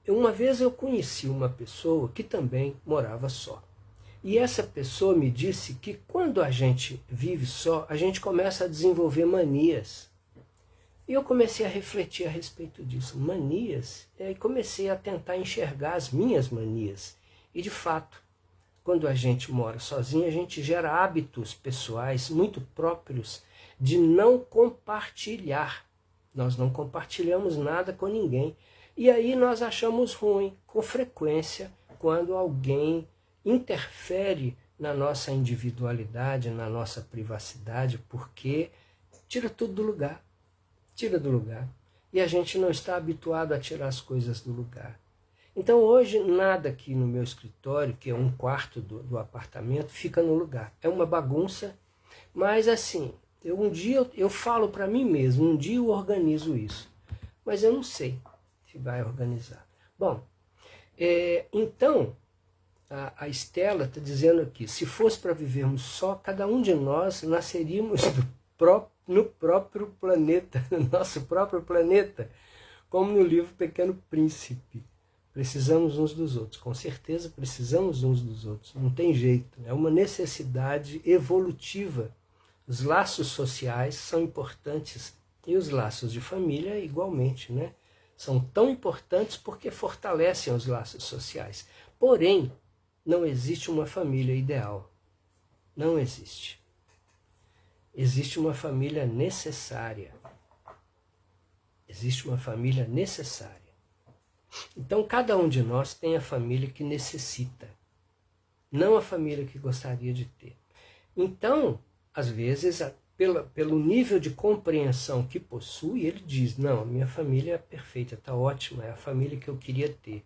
Uma vez eu conheci uma pessoa que também morava só. E essa pessoa me disse que quando a gente vive só, a gente começa a desenvolver manias. E eu comecei a refletir a respeito disso. Manias? E comecei a tentar enxergar as minhas manias. E de fato, quando a gente mora sozinho, a gente gera hábitos pessoais muito próprios de não compartilhar. Nós não compartilhamos nada com ninguém. E aí nós achamos ruim, com frequência, quando alguém interfere na nossa individualidade, na nossa privacidade, porque tira tudo do lugar. Tira do lugar. E a gente não está habituado a tirar as coisas do lugar. Então hoje nada aqui no meu escritório, que é um quarto do apartamento, fica no lugar. É uma bagunça, mas assim, um dia eu falo para mim mesmo, um dia eu organizo isso. Mas eu não sei se vai organizar. Bom, então a Estela está dizendo aqui, se fosse para vivermos só, cada um de nós nasceríamos no próprio planeta, no nosso próprio planeta, como no livro Pequeno Príncipe. Precisamos uns dos outros, com certeza precisamos uns dos outros, não tem jeito, é uma necessidade evolutiva. Os laços sociais são importantes e os laços de família igualmente, né? São tão importantes porque fortalecem os laços sociais. Porém, não existe uma família ideal, não existe. Existe uma família necessária. Existe uma família necessária. Então, cada um de nós tem a família que necessita, não a família que gostaria de ter. Então, às vezes, pelo nível de compreensão que possui, ele diz, não, a minha família é perfeita, está ótima, é a família que eu queria ter.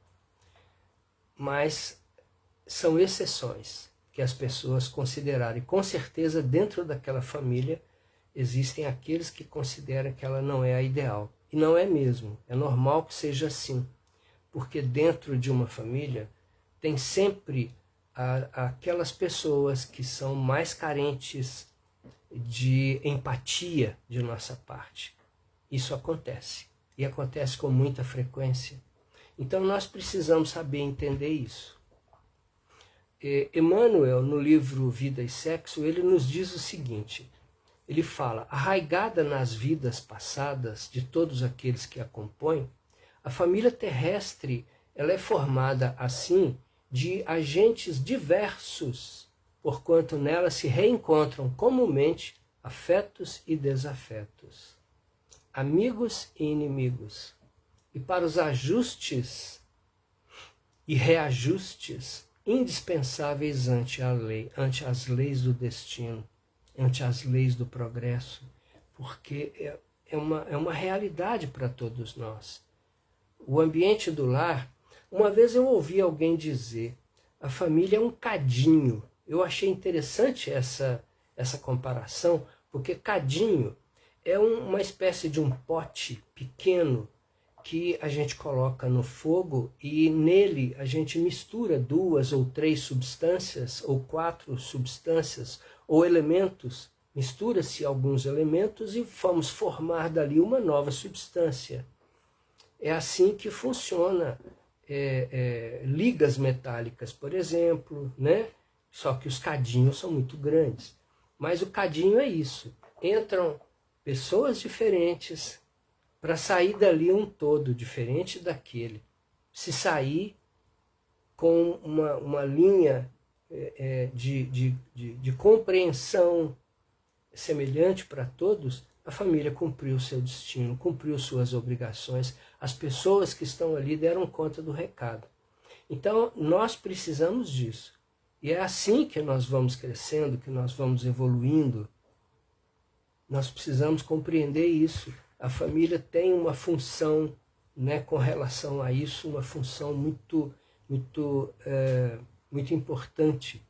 Mas são exceções que as pessoas consideraram. E com certeza dentro daquela família existem aqueles que consideram que ela não é a ideal. E não é mesmo, é normal que seja assim. Porque dentro de uma família tem sempre aquelas pessoas que são mais carentes de empatia de nossa parte. Isso acontece, e acontece com muita frequência. Então nós precisamos saber entender isso. Emmanuel, no livro Vida e Sexo, ele nos diz o seguinte, ele fala, arraigada nas vidas passadas de todos aqueles que a compõem, a família terrestre ela é formada assim de agentes diversos, porquanto nela se reencontram comumente afetos e desafetos, amigos e inimigos. E para os ajustes e reajustes indispensáveis ante a lei, ante as leis do destino, ante as leis do progresso, porque é uma realidade para todos nós. O ambiente do lar, uma vez eu ouvi alguém dizer, a família é um cadinho. Eu achei interessante essa comparação, porque cadinho é uma espécie de um pote pequeno que a gente coloca no fogo e nele a gente mistura 2 ou 3 substâncias, ou 4 substâncias, ou elementos. Mistura-se alguns elementos e vamos formar dali uma nova substância. É assim que funciona ligas metálicas, por exemplo, né? Só que os cadinhos são muito grandes. Mas o cadinho é isso. Entram pessoas diferentes para sair dali um todo diferente daquele. Se sair com uma linha de compreensão semelhante para todos, a família cumpriu seu destino, cumpriu suas obrigações. As pessoas que estão ali deram conta do recado. Então, nós precisamos disso. E é assim que nós vamos crescendo, que nós vamos evoluindo. Nós precisamos compreender isso. A família tem uma função, né, com relação a isso, uma função muito importante.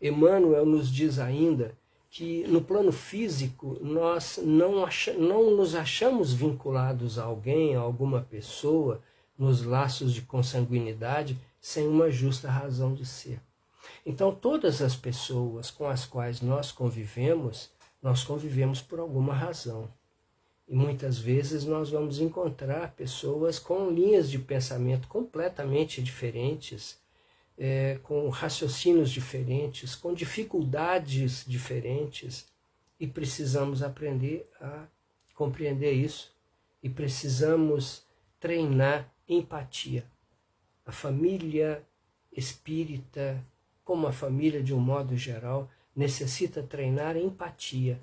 Emmanuel nos diz ainda que no plano físico nós não nos achamos vinculados a alguém, a alguma pessoa, nos laços de consanguinidade, sem uma justa razão de ser. Então todas as pessoas com as quais nós convivemos por alguma razão. E muitas vezes nós vamos encontrar pessoas com linhas de pensamento completamente diferentes, com raciocínios diferentes, com dificuldades diferentes, e precisamos aprender a compreender isso, e precisamos treinar empatia. A família espírita, como a família de um modo geral, necessita treinar empatia,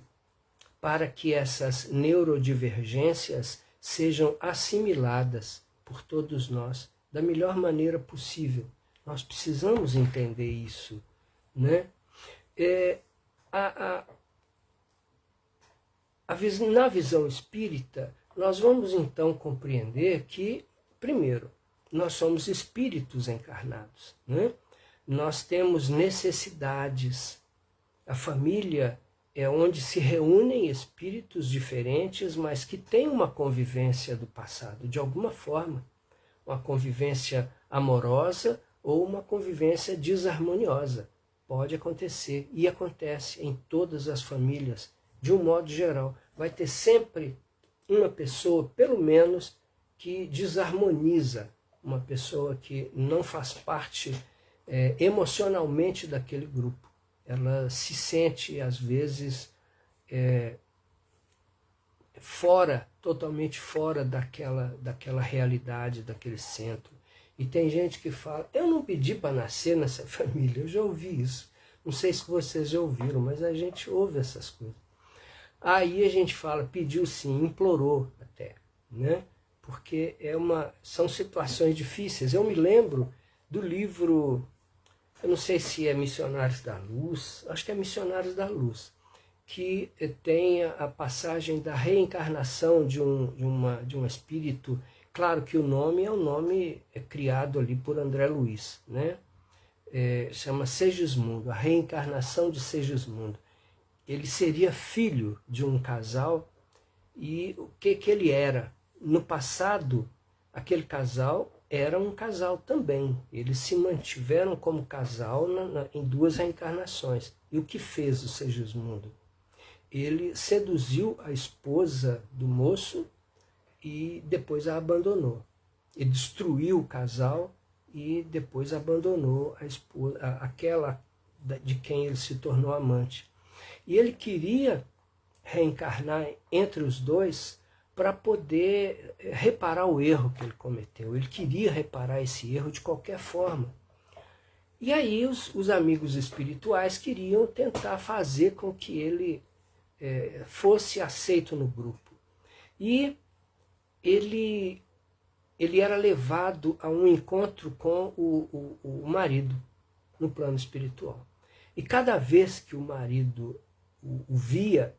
para que essas neurodivergências sejam assimiladas por todos nós da melhor maneira possível. Nós precisamos entender isso, né? Na visão espírita, nós vamos então compreender que, primeiro, nós somos espíritos encarnados, né? Nós temos necessidades. A família é onde se reúnem espíritos diferentes, mas que têm uma convivência do passado, de alguma forma. Uma convivência amorosa ou uma convivência desarmoniosa. Pode acontecer, e acontece em todas as famílias, de um modo geral. Vai ter sempre uma pessoa, pelo menos, que desarmoniza, uma pessoa que não faz parte emocionalmente daquele grupo. Ela se sente, às vezes, totalmente fora daquela realidade, daquele centro. E tem gente que fala, eu não pedi para nascer nessa família, eu já ouvi isso. Não sei se vocês já ouviram, mas a gente ouve essas coisas. Aí a gente fala, pediu sim, implorou até, né? Porque são situações difíceis. Eu me lembro do livro, eu não sei se é Missionários da Luz, acho que é Missionários da Luz, que tem a passagem da reencarnação de um espírito. Claro que o nome é um nome criado ali por André Luiz, né? Chama Segismundo, a reencarnação de Segismundo. Ele seria filho de um casal, e o que ele era? No passado, aquele casal era um casal também. Eles se mantiveram como casal em duas reencarnações. E o que fez o Segismundo? Ele seduziu a esposa do moço e depois a abandonou. Ele destruiu o casal e depois abandonou a esposa, aquela de quem ele se tornou amante. E ele queria reencarnar entre os dois para poder reparar o erro que ele cometeu. Ele queria reparar esse erro de qualquer forma. E aí os amigos espirituais queriam tentar fazer com que ele fosse aceito no grupo. E ele era levado a um encontro com o marido no plano espiritual. E cada vez que o marido o via,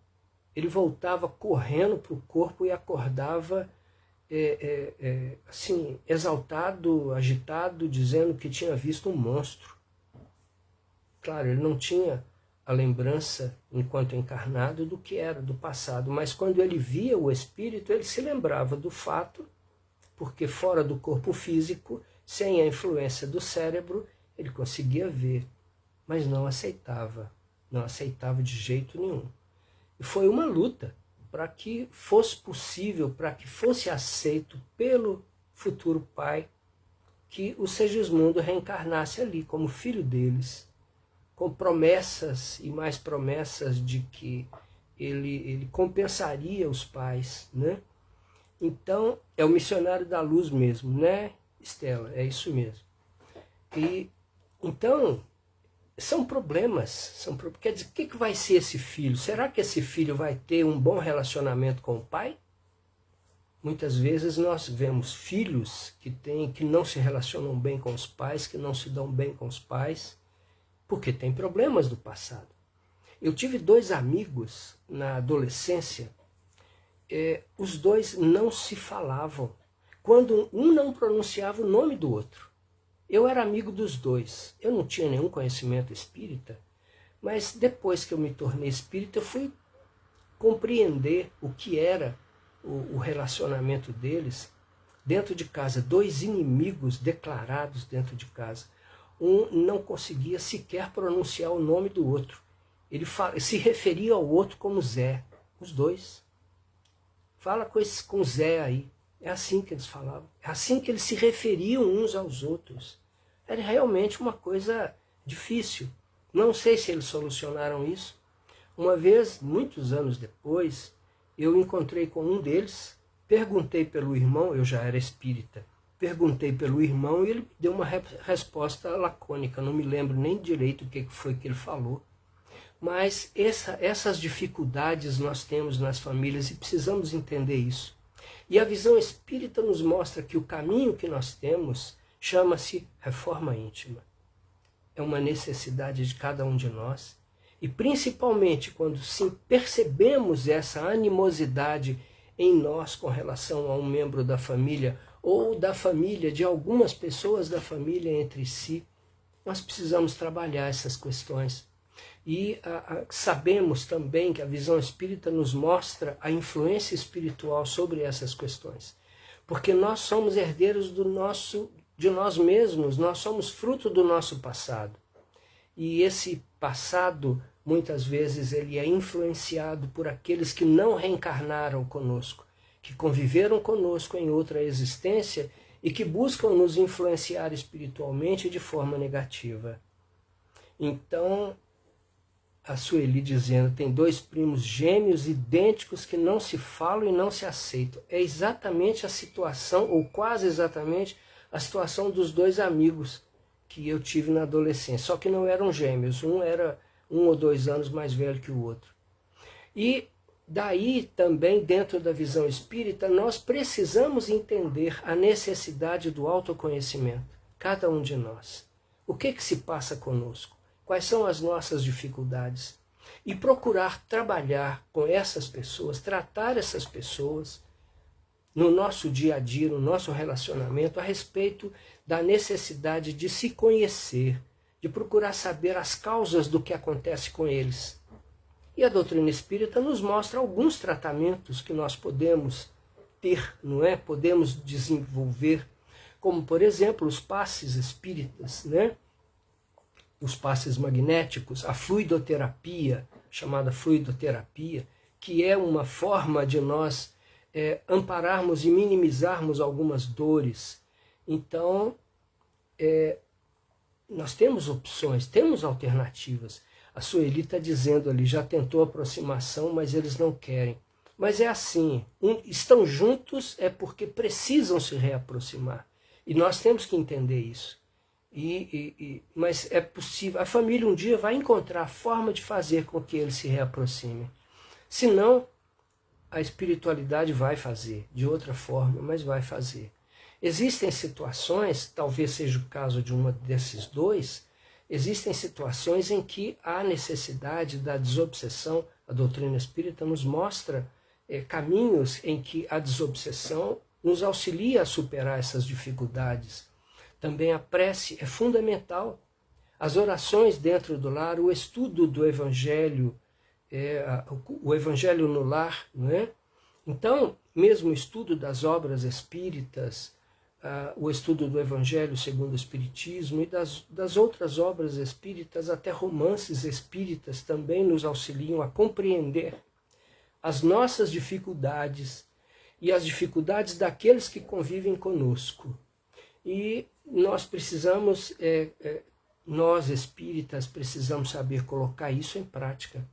ele voltava correndo para o corpo e acordava assim, exaltado, agitado, dizendo que tinha visto um monstro. Claro, ele não tinha a lembrança, enquanto encarnado, do que era do passado, mas quando ele via o espírito, ele se lembrava do fato, porque fora do corpo físico, sem a influência do cérebro, ele conseguia ver, mas não aceitava de jeito nenhum. E foi uma luta para que fosse possível, para que fosse aceito pelo futuro pai, que o Segismundo reencarnasse ali como filho deles. com promessas e mais promessas de que ele compensaria os pais, né? Então, é o missionário da luz mesmo, né, Estela? É isso mesmo. E, então, são problemas. Quer dizer, o que vai ser esse filho? Será que esse filho vai ter um bom relacionamento com o pai? Muitas vezes nós vemos filhos que não se relacionam bem com os pais, que não se dão bem com os pais, porque tem problemas do passado. Eu tive 2 amigos na adolescência, os 2 não se falavam, quando um não pronunciava o nome do outro. Eu era amigo dos 2, eu não tinha nenhum conhecimento espírita, mas depois que eu me tornei espírita, eu fui compreender o que era o relacionamento deles dentro de casa. 2 inimigos declarados dentro de casa. Um não conseguia sequer pronunciar o nome do outro. Ele se referia ao outro como Zé. Os 2. Fala com Zé aí. É assim que eles falavam. É assim que eles se referiam uns aos outros. Era realmente uma coisa difícil. Não sei se eles solucionaram isso. Uma vez, muitos anos depois, eu encontrei com um deles, perguntei pelo irmão, eu já era espírita, perguntei pelo irmão e ele deu uma resposta lacônica, não me lembro nem direito o que foi que ele falou. Mas essas dificuldades nós temos nas famílias e precisamos entender isso. E a visão espírita nos mostra que o caminho que nós temos chama-se reforma íntima. É uma necessidade de cada um de nós. E principalmente quando sim percebemos essa animosidade em nós com relação a um membro da família ou da família, de algumas pessoas da família entre si, nós precisamos trabalhar essas questões. E sabemos também que a visão espírita nos mostra a influência espiritual sobre essas questões. Porque nós somos herdeiros de nós mesmos, nós somos fruto do nosso passado. E esse passado, muitas vezes, ele é influenciado por aqueles que não reencarnaram conosco, que conviveram conosco em outra existência e que buscam nos influenciar espiritualmente de forma negativa. Então, a Sueli dizendo, tem 2 primos gêmeos idênticos que não se falam e não se aceitam. É exatamente a situação, ou quase exatamente, a situação dos 2 amigos que eu tive na adolescência. Só que não eram gêmeos, um era 1 ou 2 anos mais velho que o outro. E daí também, dentro da visão espírita, nós precisamos entender a necessidade do autoconhecimento, cada um de nós. O que se passa conosco? Quais são as nossas dificuldades? E procurar trabalhar com essas pessoas, tratar essas pessoas no nosso dia a dia, no nosso relacionamento, a respeito da necessidade de se conhecer, de procurar saber as causas do que acontece com eles. E a doutrina espírita nos mostra alguns tratamentos que nós podemos ter, não é? Podemos desenvolver, como, por exemplo, os passes espíritas, né? Os passes magnéticos, a fluidoterapia, chamada fluidoterapia, que é uma forma de nós ampararmos e minimizarmos algumas dores. Então, nós temos opções, temos alternativas. A Sueli está dizendo ali, já tentou aproximação, mas eles não querem. Mas é assim, estão juntos é porque precisam se reaproximar. E nós temos que entender isso. Mas é possível, a família um dia vai encontrar a forma de fazer com que eles se reaproximem. Senão, a espiritualidade vai fazer, de outra forma, mas vai fazer. Existem situações, talvez seja o caso de uma desses 2, existem situações em que há necessidade da desobsessão. A doutrina espírita nos mostra caminhos em que a desobsessão nos auxilia a superar essas dificuldades. Também a prece é fundamental. As orações dentro do lar, o estudo do Evangelho, o Evangelho no lar, não é? Então, mesmo o estudo das obras espíritas, o estudo do Evangelho segundo o Espiritismo e das outras obras espíritas, até romances espíritas, também nos auxiliam a compreender as nossas dificuldades e as dificuldades daqueles que convivem conosco. E nós precisamos nós espíritas precisamos saber colocar isso em prática.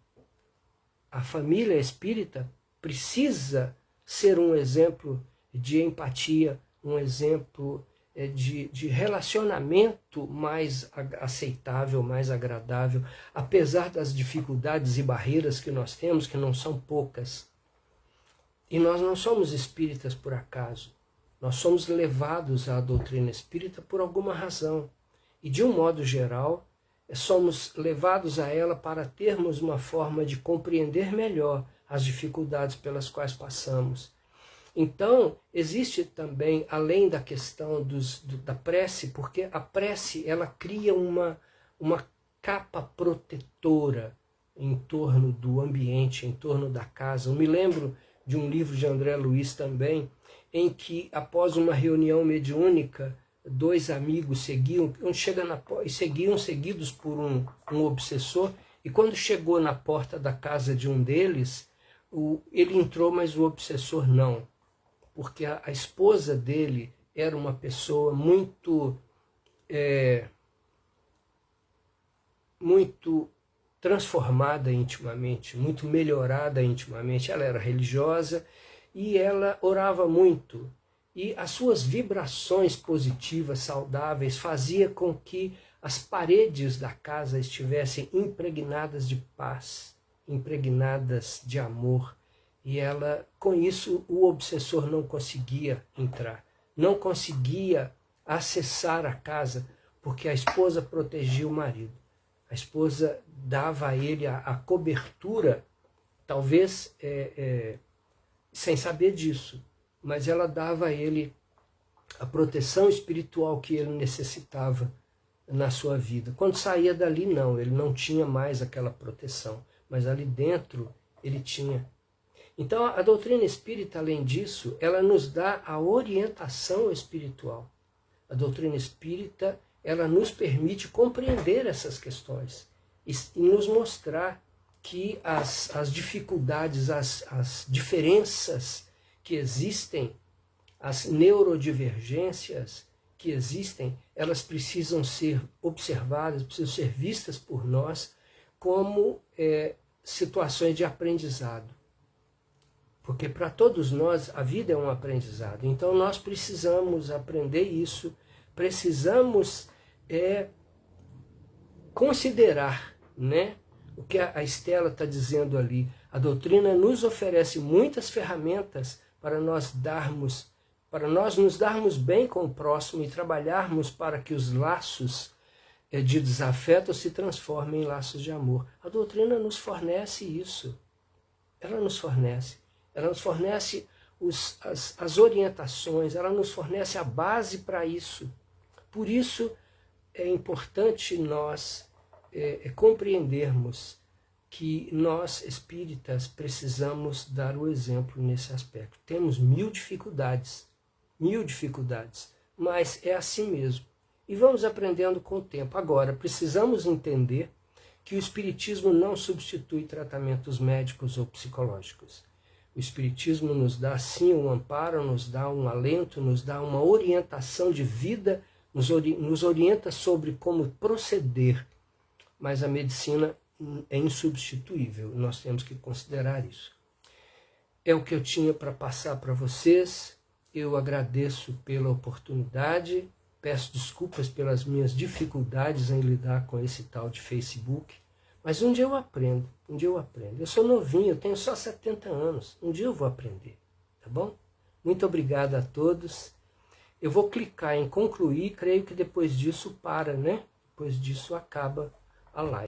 A família espírita precisa ser um exemplo de empatia, um exemplo de relacionamento mais aceitável, mais agradável, apesar das dificuldades e barreiras que nós temos, que não são poucas. E nós não somos espíritas por acaso. Nós somos levados à doutrina espírita por alguma razão. E, de um modo geral, somos levados a ela para termos uma forma de compreender melhor as dificuldades pelas quais passamos. Então, existe também, além da questão da prece, porque a prece ela cria uma capa protetora em torno do ambiente, em torno da casa. Eu me lembro de um livro de André Luiz também, em que, após uma reunião mediúnica, dois amigos seguiam seguidos por um obsessor, e quando chegou na porta da casa de um deles, ele entrou, mas o obsessor não, porque a esposa dele era uma pessoa muito transformada intimamente, muito melhorada intimamente. Ela era religiosa e ela orava muito. E as suas vibrações positivas, saudáveis, fazia com que as paredes da casa estivessem impregnadas de paz, impregnadas de amor. E ela, com isso, o obsessor não conseguia entrar, não conseguia acessar a casa, porque a esposa protegia o marido. A esposa dava a ele a cobertura, talvez sem saber disso, mas ela dava a ele a proteção espiritual que ele necessitava na sua vida. Quando saía dali, não, ele não tinha mais aquela proteção, mas ali dentro ele tinha. Então a doutrina espírita, além disso, ela nos dá a orientação espiritual. A doutrina espírita, ela nos permite compreender essas questões e nos mostrar que as dificuldades, as diferenças que existem, as neurodivergências que existem, elas precisam ser observadas, precisam ser vistas por nós como situações de aprendizado. Porque para todos nós a vida é um aprendizado. Então nós precisamos aprender isso, precisamos considerar, né, o que a Estela está dizendo ali. A doutrina nos oferece muitas ferramentas para nós nos darmos bem com o próximo e trabalharmos para que os laços de desafeto se transformem em laços de amor. A doutrina nos fornece isso. Ela nos fornece as orientações, ela nos fornece a base para isso. Por isso é importante nós compreendermos que nós espíritas precisamos dar o exemplo nesse aspecto. Temos mil dificuldades, mas é assim mesmo. E vamos aprendendo com o tempo. Agora, precisamos entender que o Espiritismo não substitui tratamentos médicos ou psicológicos. O Espiritismo nos dá sim um amparo, nos dá um alento, nos dá uma orientação de vida, nos orienta sobre como proceder, mas a medicina é insubstituível, nós temos que considerar isso. É o que eu tinha para passar para vocês, eu agradeço pela oportunidade, peço desculpas pelas minhas dificuldades em lidar com esse tal de Facebook, mas um dia eu aprendo, Eu sou novinho, eu tenho só 70 anos, um dia eu vou aprender, tá bom? Muito obrigado a todos. Eu vou clicar em concluir, creio que depois disso para, né? Depois disso acaba a live.